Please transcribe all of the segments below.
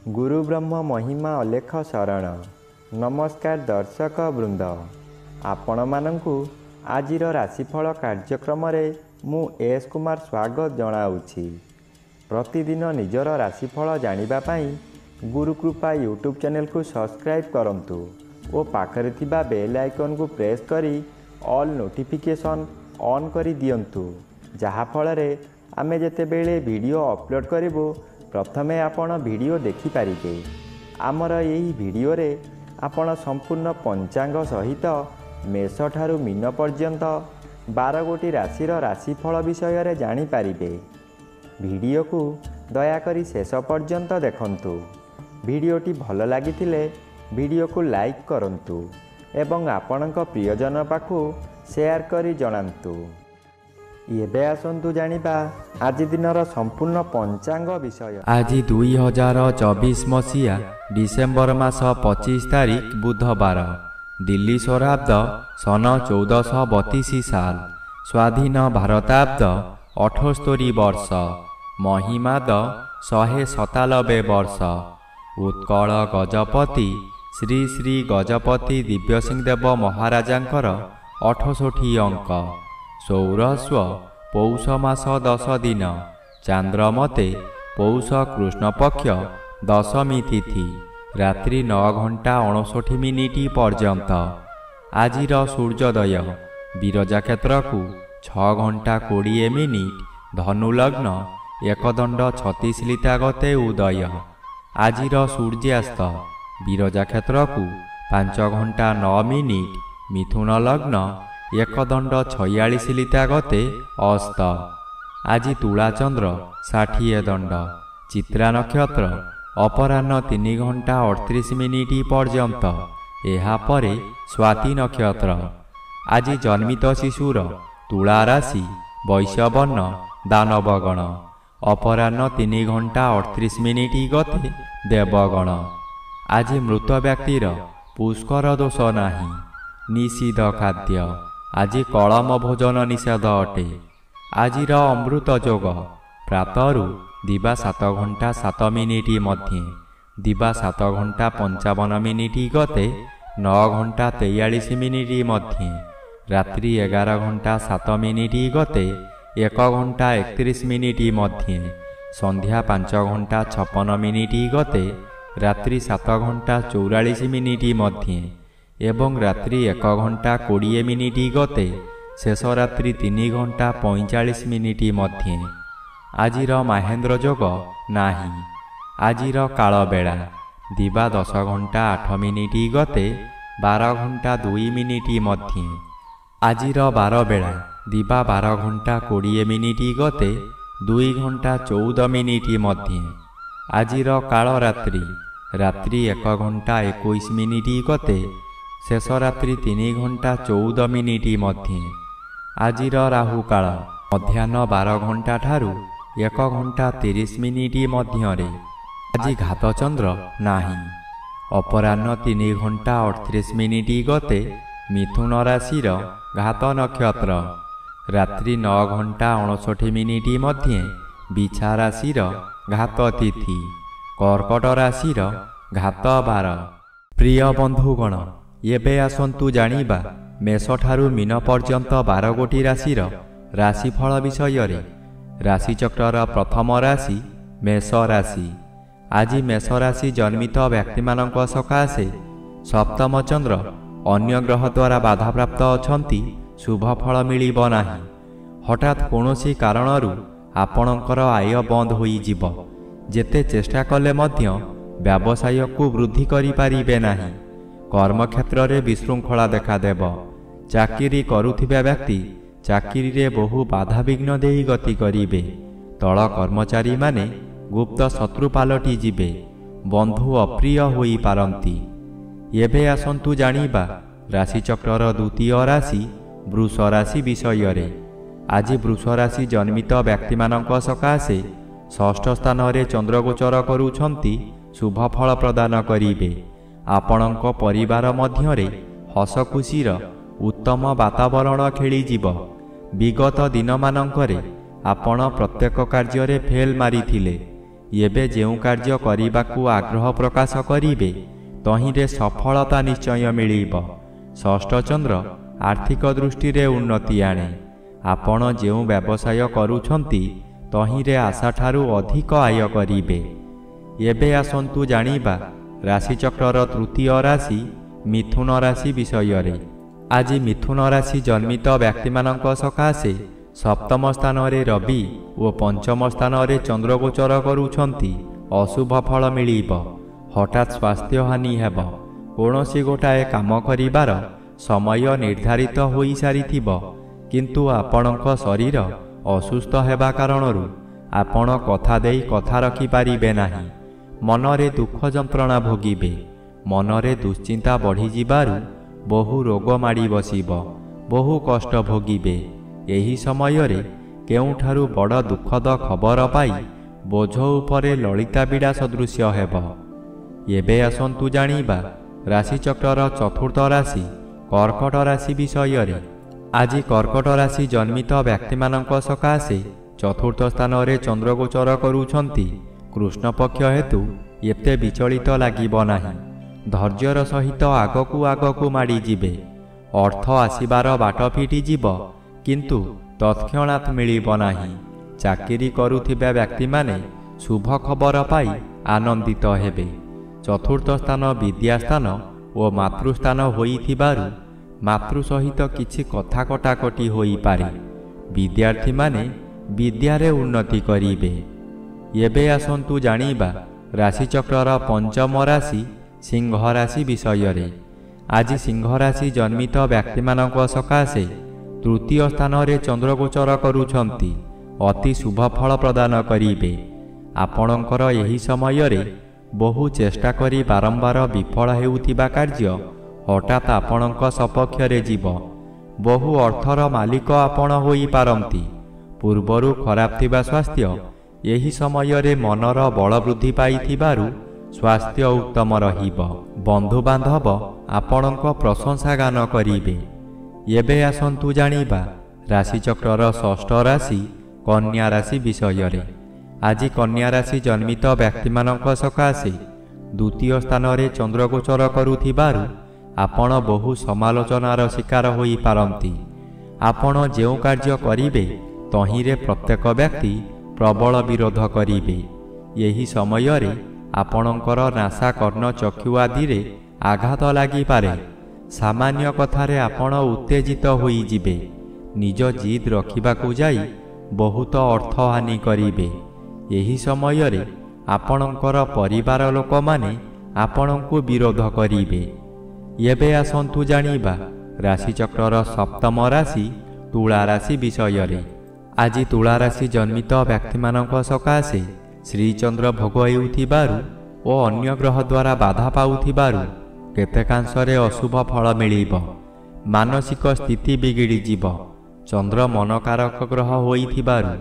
गुरु ब्रह्म महिमा अलेख शरण। नमस्कार दर्शक वृंद, आपण मानंकु आजिर राशिफल कार्यक्रम मु एस कुमार स्वागत जनाऊँगी। प्रतिदिन निजर राशिफल जानिबा पाई गुरुकृपा यूट्यूब चैनल को सब्सक्राइब करंतु और पाखरे थिबा बेल आइकन को प्रेस करी ऑल नोटिफिकेशन ऑन करी दियंतु, जहा फଳରେ आमे जेतेबेले वीडियो अपलोड करिवो प्रथमे आपण वीडियो देखि पारिबे। आमर यही वीडियो रे आपण संपूर्ण पंचांग सहित मेष ठारू मीन पर्यंत 12 गोटी राशिर राशिफल विषय रे जानि पारिबे। वीडियो को दया करी शेष पर्यंत देखंतु। वीडियोटी भल लागिथिले वीडियो को लाइक करंतु एवं आपणक प्रियजन पाखु शेयर करी जणांतु। एबे आसंतु जानिबा आज दिनर संपूर्ण पंचांग विषय। आज 2024 मसीहा डिसेम्बर मास 25 तारिख बुधवार, दिल्ली सौराब्द सन 1432 साल, स्वाधीन भारताब्द 78 वर्ष, महिमाद 197 वर्ष। उत्कल गजपति श्री श्री गजपति दिव्यसिंहदेव महाराजांकर 68 अंक। सौरस्व पौष मास 10 दिन, चांद्रमते पौष कृष्ण पक्ष दशमी तिथि, रात्रि 9 घंटा 59 मिनिट पर्यंत। आजिर सूर्योदय विरजा क्षेत्र को 6 घंटा 20 मिनिट, धनु लग्न एकदंड 36 लिता गते उदय। आजिर सूर्यास्त विरजा क्षेत्र को 5 घंटा 9 मिनिट, मिथुन लग्न एकदंड 46 लिता गते अस्त। आज तुला चंद्र 60 दंड, चित्रा नक्षत्र अपराह्न 3 घंटा 38 मिनिट पर्यंत, एहापरे स्वाति नक्षत्र। आज जन्मित शिशुर तुला राशि वैश्यवर्ण दानवगण, अपराह्न 3 घंटा 38 मिनिट गते देवगण। आज मृत व्यक्तिर पुष्कर दोष नाही, निषिद्ध खाद्य। आज कलम भोजन निषेध अटे। आजिर अमृत जोग प्रातरु दिवा 7 घंटा 7 मिनिट मध्ये, दिवा 7 घंटा 55 मिनिट गते 9 घंटा 43 मिनिट मध्ये, रात्रि 11 घंटा 7 मिनिट गते 1 घंटा 31 मिनिट मध्ये, संध्या 5 घंटा 56 मिनिट गते रात्रि 7 घंटा 44 मिनिट मध्ये, एवं रात्रि 1 घंटा 20 मिनिट गते शेष रात्रि 3 घंटा 45 मिनिट मध्ये। आजिर महेन्द्र जोग नाही। आजिर काल बेला दिवा 10 घंटा 8 मिनिट गते 12 घंटा 2 मिनिट मध्ये। आजिर 12 बेला दिवा 12 घंटा 20 मिनिट गते 2 घंटा 14 मिनिट मध्ये। आजिर काल रात्रि रात्रि 1 घंटा 21 मिनिट गते शेष रात्रि 3 घंटा 14 मिनिट मध्ये। आजिर राहु काल मध्याह्न 12 घंटा ठारू 1 घंटा 30 मिनिट मध्यरे। आज घात चंद्र नाही। अपराह्न 3 घंटा 38 मिनिट गते मिथुन राशिर घात नक्षत्र, रात्रि 9 घंटा 59 मिनिट मध्ये बिछा राशिर घात तिथि, कर्कट राशिर घात 12। प्रिय बंधुगण, एबे आसंतु जानिबा मेष ठारू मीन पर्यंत 12 गोटी राशिर राशिफल विषय रे। राशिचक्रर प्रथम राशि मेष राशि। आज मेष राशि जन्मित व्यक्तिमानक सकाशे सप्तम चंद्र अन्य ग्रह द्वारा बाधा प्राप्त अछंती, शुभ फल मिलिब नाही। हठात कोनोसी कारणरू आपणकर आय बंद होई जिवो। जेते चेष्टा कले मध्य व्यवसाय को वृद्धि करि पारिबे नाही। कर्मक्षेत्र रे विशृंखला देखादेव। चाकिरी करुथिबा व्यक्ति चाकिरी रे बहु बाधा विघ्न देई गति करिबे। तळ कर्मचारी माने गुप्त शत्रु पालटी जिबे। बंधु अप्रिय होई पारंती। एबे आसंतु जानिबा राशिचक्रर द्वितीय राशि वृष राशि विषय रे। आज वृष राशि जन्मित व्यक्तिमानक सकाशे षष्ठ स्थान रे चंद्रगोचर करूछंती, शुभ फल प्रदान करिबे। आपणक परिवार मध्यरे हस खुशीर उत्तम वातावरण खेलीजिब। विगत दिन मानंकरे आपण प्रत्येक कार्य फेल मारिथिले, ଏବେ ଯେଉଁ କାର୍ଯ୍ୟ କରିବାକୁ ଆଗ୍ରହ ପ୍ରକାଶ କରିବେ ତହିଁରେ ସଫଳତା ନିଶ୍ଚୟ ମିଳିବ। ଷଷ୍ଠ ଚନ୍ଦ୍ର ଆର୍ଥିକ ଦୃଷ୍ଟିରେ ଉନ୍ନତି ଆଣେ। ଆପଣ ଯେଉଁ ବ୍ୟବସାୟ କରୁଛନ୍ତି ତହିଁରେ ଆଶାଠାରୁ ଅଧିକ ଆୟ କରିବେ। ଏବେ ଆସନ୍ତୁ ଜାଣିବା ରାଶିଚକ୍ରର ତୃତୀୟ ରାଶି ମିଥୁନ ରାଶି ବିଷୟରେ। ଆଜି ମିଥୁନ ରାଶି ଜନ୍ମିତ ବ୍ୟକ୍ତିମାନଙ୍କ ସକାଶେ ସପ୍ତମ ସ୍ଥାନରେ ରବି ଓ ପଞ୍ଚମ ସ୍ଥାନରେ ଚନ୍ଦ୍ର ଗୋଚର କରୁଛନ୍ତି। ଅଶୁଭ ଫଳ ମିଳିବ। ହଠାତ୍ ସ୍ୱାସ୍ଥ୍ୟହାନି ହେବ। କୌଣସି ଗୋଟାଏ କାମ କରିବାର ସମୟ ନିର୍ଦ୍ଧାରିତ ହୋଇସାରିଥିବ, କିନ୍ତୁ ଆପଣଙ୍କ ଶରୀର ଅସୁସ୍ଥ ହେବା କାରଣରୁ ଆପଣ କଥା ଦେଇ କଥା ରଖିପାରିବେ ନାହିଁ। ମନରେ ଦୁଃଖ ଯନ୍ତ୍ରଣା ଭୋଗିବେ। ମନରେ ଦୁଶ୍ଚିନ୍ତା ବଢ଼ିଯିବାରୁ ବହୁ ରୋଗ ମାଡ଼ି ବସିବ। ବହୁ କଷ୍ଟ ଭୋଗିବେ। ଏହି ସମୟରେ କେଉଁଠାରୁ ବଡ଼ ଦୁଃଖଦ ଖବର ପାଇ ବୋଝ ଉପରେ ଲଳିତା ବିଡ଼ା ସଦୃଶ୍ୟ ହେବ। ଏବେ ଆସନ୍ତୁ ଜାଣିବା ରାଶିଚକ୍ରର ଚତୁର୍ଥ ରାଶି କର୍କଟ ରାଶି ବିଷୟରେ। ଆଜି କର୍କଟ ରାଶି ଜନ୍ମିତ ବ୍ୟକ୍ତିମାନଙ୍କ ସକାଶେ ଚତୁର୍ଥ ସ୍ଥାନରେ ଚନ୍ଦ୍ରଗୋଚର କରୁଛନ୍ତି। କୃଷ୍ଣପକ୍ଷ ହେତୁ ଏତେ ବିଚଳିତ ଲାଗିବ ନାହିଁ। ଧୈର୍ଯ୍ୟର ସହିତ ଆଗକୁ ଆଗକୁ ମାଡ଼ିଯିବେ। ଅର୍ଥ ଆସିବାର ବାଟ ଫିଟିଯିବ, କିନ୍ତୁ ତତ୍କ୍ଷଣାତ୍ ମିଳିବ ନାହିଁ। ଚାକିରି କରୁଥିବା ବ୍ୟକ୍ତିମାନେ ଶୁଭ ଖବର ପାଇ ଆନନ୍ଦିତ ହେବେ। ଚତୁର୍ଥ ସ୍ଥାନ ବିଦ୍ୟାସ୍ଥାନ ଓ ମାତୃସ୍ଥାନ ହୋଇଥିବାରୁ ମାତୃ ସହିତ କିଛି କଥା କଟାକଟି ହୋଇପାରେ। ବିଦ୍ୟାର୍ଥୀମାନେ ବିଦ୍ୟାରେ ଉନ୍ନତି କରିବେ। ଏବେ ଆସନ୍ତୁ ଜାଣିବା ରାଶିଚକ୍ରର ପଞ୍ଚମ ରାଶି ସିଂହ ରାଶି ବିଷୟରେ। ଆଜି ସିଂହ ରାଶି ଜନ୍ମିତ ବ୍ୟକ୍ତିମାନଙ୍କ ସକାଶେ ତୃତୀୟ ସ୍ଥାନରେ ଚନ୍ଦ୍ରଗୋଚର କରୁଛନ୍ତି। ଅତି ଶୁଭ ଫଳ ପ୍ରଦାନ କରିବେ। ଆପଣଙ୍କର ଏହି ସମୟରେ ବହୁ ଚେଷ୍ଟା କରି ବାରମ୍ବାର ବିଫଳ ହେଉଥିବା କାର୍ଯ୍ୟ ହଠାତ୍ ଆପଣଙ୍କ ସପକ୍ଷରେ ଯିବ। ବହୁ ଅର୍ଥର ମାଲିକ ଆପଣ ହୋଇପାରନ୍ତି। ପୂର୍ବରୁ ଖରାପ ଥିବା ସ୍ୱାସ୍ଥ୍ୟ ଏହି ସମୟରେ ମନର ବଳ ବୃଦ୍ଧି ପାଇଥିବାରୁ ସ୍ୱାସ୍ଥ୍ୟ ଉତ୍ତମ ରହିବ। ବନ୍ଧୁବାନ୍ଧବ ଆପଣଙ୍କ ପ୍ରଶଂସା ଗାନ କରିବେ। ଏବେ ଆସନ୍ତୁ ଜାଣିବା ରାଶିଚକ୍ରର ଷଷ୍ଠ ରାଶି କନ୍ୟା ରାଶି ବିଷୟରେ। ଆଜି କନ୍ୟା ରାଶି ଜନ୍ମିତ ବ୍ୟକ୍ତିମାନଙ୍କ ସକାଶେ ଦ୍ୱିତୀୟ ସ୍ଥାନରେ ଚନ୍ଦ୍ରଗୋଚର କରୁଥିବାରୁ ଆପଣ ବହୁ ସମାଲୋଚନାର ଶିକାର ହୋଇପାରନ୍ତି। ଆପଣ ଯେଉଁ କାର୍ଯ୍ୟ କରିବେ ତହିଁରେ ପ୍ରତ୍ୟେକ ବ୍ୟକ୍ତି ପ୍ରବଳ ବିରୋଧ କରିବେ। ଏହି ସମୟରେ ଆପଣଙ୍କର ନାସା କର୍ଣ୍ଣ ଚକ୍ଷୁ ଆଦିରେ ଆଘାତ ଲାଗିପାରେ। ସାମାନ୍ୟ କଥାରେ ଆପଣ ଉତ୍ତେଜିତ ହୋଇଯିବେ। ନିଜ ଜିଦ୍ ରଖିବାକୁ ଯାଇ ବହୁତ ଅର୍ଥହାନି କରିବେ। ଏହି ସମୟରେ ଆପଣଙ୍କର ପରିବାର ଲୋକମାନେ ଆପଣଙ୍କୁ ବିରୋଧ କରିବେ। ଏବେ ଆସନ୍ତୁ ଜାଣିବା ରାଶିଚକ୍ରର ସପ୍ତମ ରାଶି ତୁଳା ରାଶି ବିଷୟରେ। ଆଜି ତୁଳା ରାଶି ଜନ୍ମିତ ବ୍ୟକ୍ତିମାନଙ୍କ ସକାଶେ ଶ୍ରୀଚନ୍ଦ୍ର ଭୋଗ ହେଉଥିବାରୁ ଓ ଅନ୍ୟ ଗ୍ରହ ଦ୍ୱାରା ବାଧା ପାଉଥିବାରୁ କେତେକାଂଶରେ ଅଶୁଭ ଫଳ ମିଳିବ। ମାନସିକ ସ୍ଥିତି ବିଗିଡ଼ିଯିବ। ଚନ୍ଦ୍ର ମନକାରକ ଗ୍ରହ ହୋଇଥିବାରୁ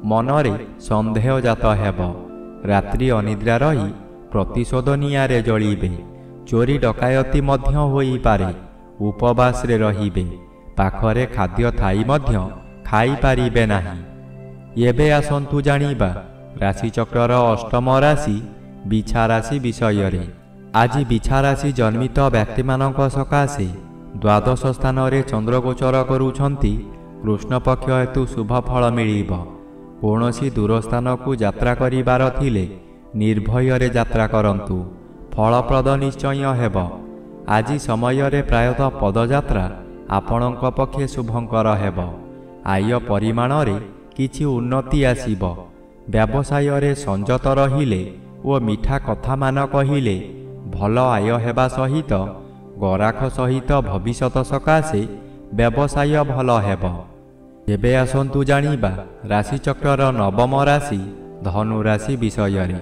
ମନରେ ସନ୍ଦେହ ଜାତ ହେବ। ରାତ୍ରି ଅନିଦ୍ରା ରହି ପ୍ରତିଶୋଧ ନିଆଁରେ ଜଳିବେ। ଚୋରି ଡକାୟତି ମଧ୍ୟ ହୋଇପାରେ। ଉପବାସରେ ରହିବେ। ପାଖରେ ଖାଦ୍ୟ ଥାଇ ମଧ୍ୟ ଖାଇପାରିବେ ନାହିଁ। ଏବେ ଆସନ୍ତୁ ଜାଣିବା ରାଶିଚକ୍ରର ଅଷ୍ଟମ ରାଶି ବିଛା ରାଶି ବିଷୟରେ। ଆଜି ବିଛା ରାଶି ଜନ୍ମିତ ବ୍ୟକ୍ତିମାନଙ୍କ ସକାଶେ ଦ୍ୱାଦଶ ସ୍ଥାନରେ ଚନ୍ଦ୍ରଗୋଚର କରୁଛନ୍ତି। କୃଷ୍ଣପକ୍ଷ ହେତୁ ଶୁଭ ଫଳ ମିଳିବ। କୌଣସି ଦୂର ସ୍ଥାନକୁ ଯାତ୍ରା କରିବାର ଥିଲେ ନିର୍ଭୟରେ ଯାତ୍ରା କରନ୍ତୁ। ଫଳପ୍ରଦ ନିଶ୍ଚୟ ହେବ। ଆଜି ସମୟରେ ପ୍ରାୟତଃ ପଦଯାତ୍ରା ଆପଣଙ୍କ ପକ୍ଷେ ଶୁଭଙ୍କର ହେବ। ଆୟ ପରିମାଣରେ କିଛି ଉନ୍ନତି ଆସିବ। ବ୍ୟବସାୟରେ ସଂଯତ ରହିଲେ ଓ ମିଠା କଥାମାନ କହିଲେ ଭଲ ଆୟ ହେବା ସହିତ ଗରାଖ ସହିତ ଭବିଷ୍ୟତ ସକାଶେ ବ୍ୟବସାୟ ଭଲ ହେବ। ଏବେ ଆସନ୍ତୁ ଜାଣିବା ରାଶିଚକ୍ରର ନବମ ରାଶି ଧନୁ ରାଶି ବିଷୟରେ।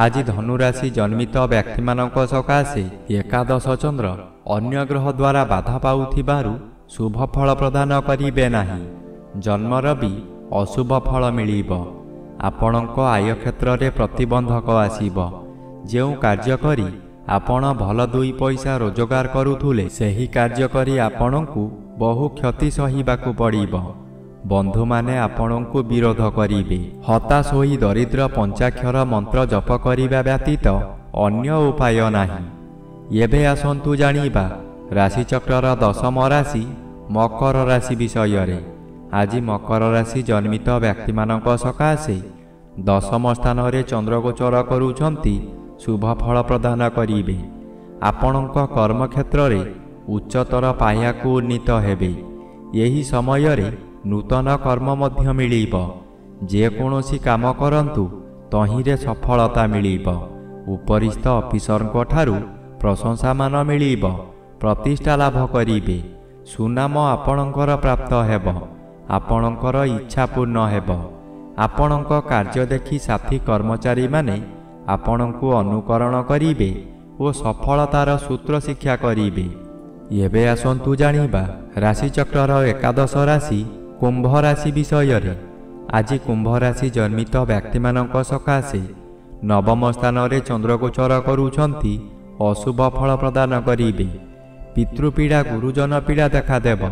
ଆଜି ଧନୁରାଶି ଜନ୍ମିତ ବ୍ୟକ୍ତିମାନଙ୍କ ସକାଶେ ଏକାଦଶ ଚନ୍ଦ୍ର ଅନ୍ୟ ଗ୍ରହ ଦ୍ୱାରା ବାଧା ପାଉଥିବାରୁ ଶୁଭ ଫଳ ପ୍ରଦାନ କରିବେ ନାହିଁ। ଜନ୍ମର ବି ଅଶୁଭ ଫଳ ମିଳିବ। ଆପଣଙ୍କ ଆୟ କ୍ଷେତ୍ରରେ ପ୍ରତିବନ୍ଧକ ଆସିବ। ଯେଉଁ କାର୍ଯ୍ୟ କରି ଆପଣ ଭଲ ଦୁଇ ପଇସା ରୋଜଗାର କରୁଥିଲେ ସେହି କାର୍ଯ୍ୟ କରି ଆପଣଙ୍କୁ ବହୁ କ୍ଷତି ସହିବାକୁ ପଡ଼ିବ। ବନ୍ଧୁମାନେ ଆପଣଙ୍କୁ ବିରୋଧ କରିବେ। ହତାଶ ହୋଇ ଦରିଦ୍ର ପଞ୍ଚାକ୍ଷର ମନ୍ତ୍ର ଜପ କରିବା ବ୍ୟତୀତ ଅନ୍ୟ ଉପାୟ ନାହିଁ। ଏବେ ଆସନ୍ତୁ ଜାଣିବା ରାଶିଚକ୍ରର ଦଶମ ରାଶି ମକର ରାଶି ବିଷୟରେ। ଆଜି ମକର ରାଶି ଜନ୍ମିତ ବ୍ୟକ୍ତିମାନଙ୍କ ସକାଶେ ଦଶମ ସ୍ଥାନରେ ଚନ୍ଦ୍ରଗୋଚର କରୁଛନ୍ତି ଶୁଭ ଫଳ ପ୍ରଦାନ କରିବେ। ଆପଣଙ୍କ କର୍ମକ୍ଷେତ୍ରରେ ଉଚ୍ଚତର ପାହ୍ୟାକୁ ଉନ୍ନୀତ ହେବେ। ଏହି ସମୟରେ ନୂତନ କର୍ମ ମଧ୍ୟ ମିଳିବ। ଯେକୌଣସି କାମ କରନ୍ତୁ ତହିଁରେ ସଫଳତା ମିଳିବ। ଉପରିସ୍ଥ ଅଫିସରଙ୍କ ଠାରୁ ପ୍ରଶଂସାମାନ ମିଳିବ। ପ୍ରତିଷ୍ଠା ଲାଭ କରିବେ। ସୁନାମ ଆପଣଙ୍କର ପ୍ରାପ୍ତ ହେବ। ଆପଣଙ୍କର ଇଚ୍ଛା ପୂର୍ଣ୍ଣ ହେବ। ଆପଣଙ୍କ କାର୍ଯ୍ୟ ଦେଖି ସାଥୀ କର୍ମଚାରୀମାନେ ଆପଣଙ୍କୁ ଅନୁକରଣ କରିବେ ଓ ସଫଳତାର ସୂତ୍ର ଶିକ୍ଷା କରିବେ। ଏବେ ଆସନ୍ତୁ ଜାଣିବା ରାଶିଚକ୍ରର ଏକାଦଶ ରାଶି କୁମ୍ଭ ରାଶି ବିଷୟରେ। ଆଜି କୁମ୍ଭ ରାଶି ଜନ୍ମିତ ବ୍ୟକ୍ତିମାନଙ୍କ ସକାଶେ ନବମ ସ୍ଥାନରେ ଚନ୍ଦ୍ରଗୋଚର କରୁଛନ୍ତି ଅଶୁଭ ଫଳ ପ୍ରଦାନ କରିବେ। ପିତୃପୀଡ଼ା ଗୁରୁଜନ ପୀଡ଼ା ଦେଖାଦେବ।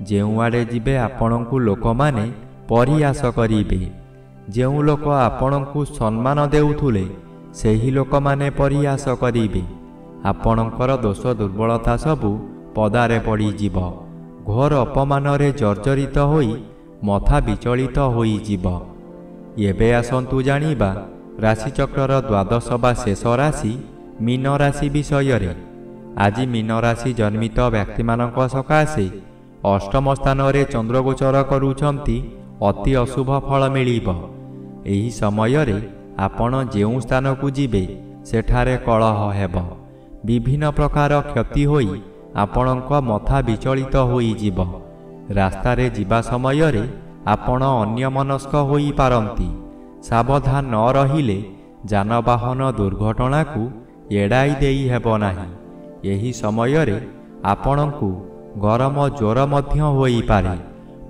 ଯେଉଁଆଡ଼େ ଯିବେ ଆପଣଙ୍କୁ ଲୋକମାନେ ପରିହାସ କରିବେ। ଯେଉଁ ଲୋକ ଆପଣଙ୍କୁ ସମ୍ମାନ ଦେଉଥିଲେ ସେହି ଲୋକମାନେ ପରିହାସ କରିବେ। ଆପଣଙ୍କର ଦୋଷ ଦୁର୍ବଳତା ସବୁ ପଦାରେ ପଡ଼ିଯିବ। ଘୋର ଅପମାନରେ ଜର୍ଜରିତ ହୋଇ ମଥା ବିଚଳିତ ହୋଇଯିବ। ଏବେ ଆସନ୍ତୁ ଜାଣିବା ରାଶିଚକ୍ରର ଦ୍ୱାଦଶ ବା ଶେଷ ରାଶି ମୀନ ରାଶି ବିଷୟରେ। ଆଜି ମୀନ ରାଶି ଜନ୍ମିତ ବ୍ୟକ୍ତିମାନଙ୍କ ସକାଶେ ଅଷ୍ଟମ ସ୍ଥାନରେ ଚନ୍ଦ୍ରଗୋଚର କରୁଛନ୍ତି ଅତି ଅଶୁଭ ଫଳ ମିଳିବ। ଏହି ସମୟରେ ଆପଣ ଯେଉଁ ସ୍ଥାନକୁ ଯିବେ ସେଠାରେ କଳହ ହେବ। ବିଭିନ୍ନ ପ୍ରକାର କ୍ଷତି ହୋଇ ଆପଣଙ୍କ ମଥା ବିଚଳିତ ହୋଇଯିବ। ରାସ୍ତାରେ ଯିବା ସମୟରେ ଆପଣ ଅନ୍ୟମନସ୍କ ହୋଇପାରନ୍ତି। ସାବଧାନ ନ ରହିଲେ ଯାନବାହନ ଦୁର୍ଘଟଣାକୁ ଏଡ଼ାଇ ଦେଇ ହେବ ନାହିଁ। ଏହି ସମୟରେ ଆପଣଙ୍କୁ ଗରମ ଜ୍ୱର ମଧ୍ୟ ହୋଇପାରେ।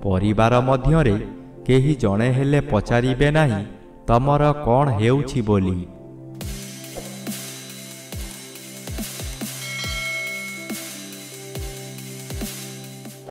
ପରିବାର ମଧ୍ୟରେ କେହି ଜଣେ ହେଲେ ପଚାରିବେ ନାହିଁ ତମର କ'ଣ ହେଉଛି ବୋଲି।